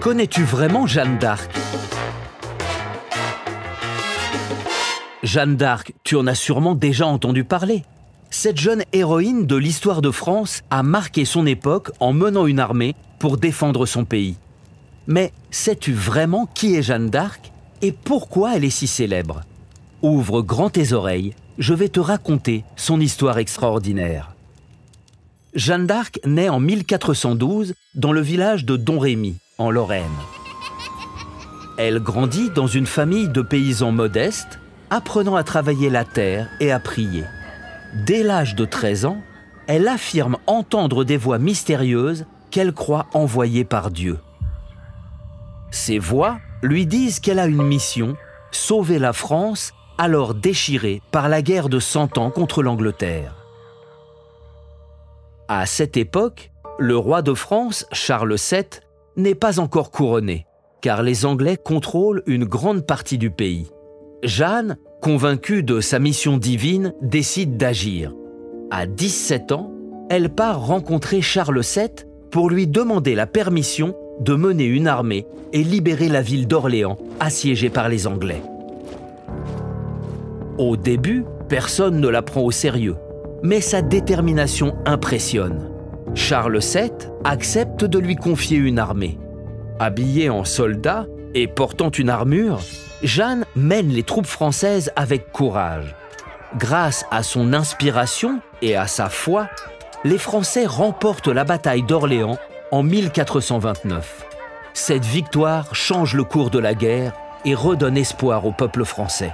Connais-tu vraiment Jeanne d'Arc? Jeanne d'Arc, tu en as sûrement déjà entendu parler. Cette jeune héroïne de l'histoire de France a marqué son époque en menant une armée pour défendre son pays. Mais sais-tu vraiment qui est Jeanne d'Arc et pourquoi elle est si célèbre? Ouvre grand tes oreilles, je vais te raconter son histoire extraordinaire. Jeanne d'Arc naît en 1412 dans le village de Domrémy, en Lorraine. Elle grandit dans une famille de paysans modestes, apprenant à travailler la terre et à prier. Dès l'âge de 13 ans, elle affirme entendre des voix mystérieuses qu'elle croit envoyées par Dieu. Ces voix lui disent qu'elle a une mission, sauver la France, alors déchirée par la guerre de 100 ans contre l'Angleterre. À cette époque, le roi de France, Charles VII, n'est pas encore couronné, car les Anglais contrôlent une grande partie du pays. Jeanne, convaincue de sa mission divine, décide d'agir. À 17 ans, elle part rencontrer Charles VII pour lui demander la permission de mener une armée et libérer la ville d'Orléans, assiégée par les Anglais. Au début, personne ne la prend au sérieux, mais sa détermination impressionne. Charles VII accepte de lui confier une armée. Habillée en soldat et portant une armure, Jeanne mène les troupes françaises avec courage. Grâce à son inspiration et à sa foi, les Français remportent la bataille d'Orléans en 1429. Cette victoire change le cours de la guerre et redonne espoir au peuple français.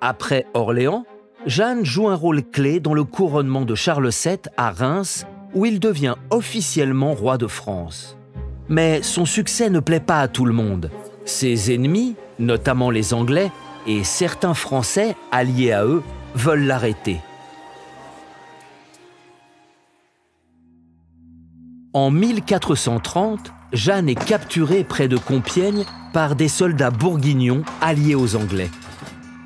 Après Orléans, Jeanne joue un rôle clé dans le couronnement de Charles VII à Reims, où il devient officiellement roi de France. Mais son succès ne plaît pas à tout le monde. Ses ennemis, notamment les Anglais, et certains Français alliés à eux, veulent l'arrêter. En 1430, Jeanne est capturée près de Compiègne par des soldats bourguignons alliés aux Anglais.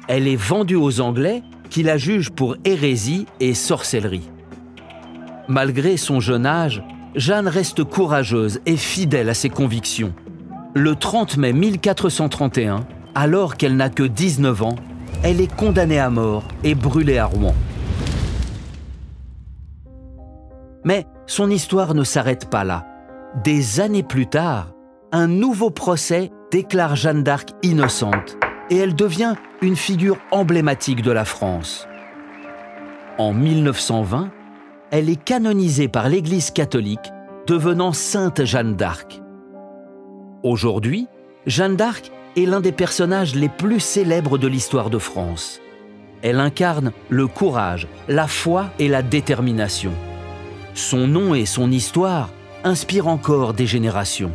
Elle est vendue aux Anglais qui la jugent pour hérésie et sorcellerie. Malgré son jeune âge, Jeanne reste courageuse et fidèle à ses convictions. Le 30 mai 1431, alors qu'elle n'a que 19 ans, elle est condamnée à mort et brûlée à Rouen. Mais son histoire ne s'arrête pas là. Des années plus tard, un nouveau procès déclare Jeanne d'Arc innocente et elle devient une figure emblématique de la France. En 1920, elle est canonisée par l'Église catholique, devenant Sainte Jeanne d'Arc. Aujourd'hui, Jeanne d'Arc est l'un des personnages les plus célèbres de l'histoire de France. Elle incarne le courage, la foi et la détermination. Son nom et son histoire inspirent encore des générations.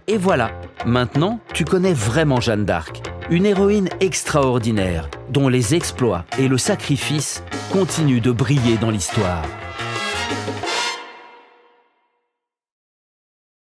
Et voilà, maintenant tu connais vraiment Jeanne d'Arc, une héroïne extraordinaire dont les exploits et le sacrifice continuent de briller dans l'histoire.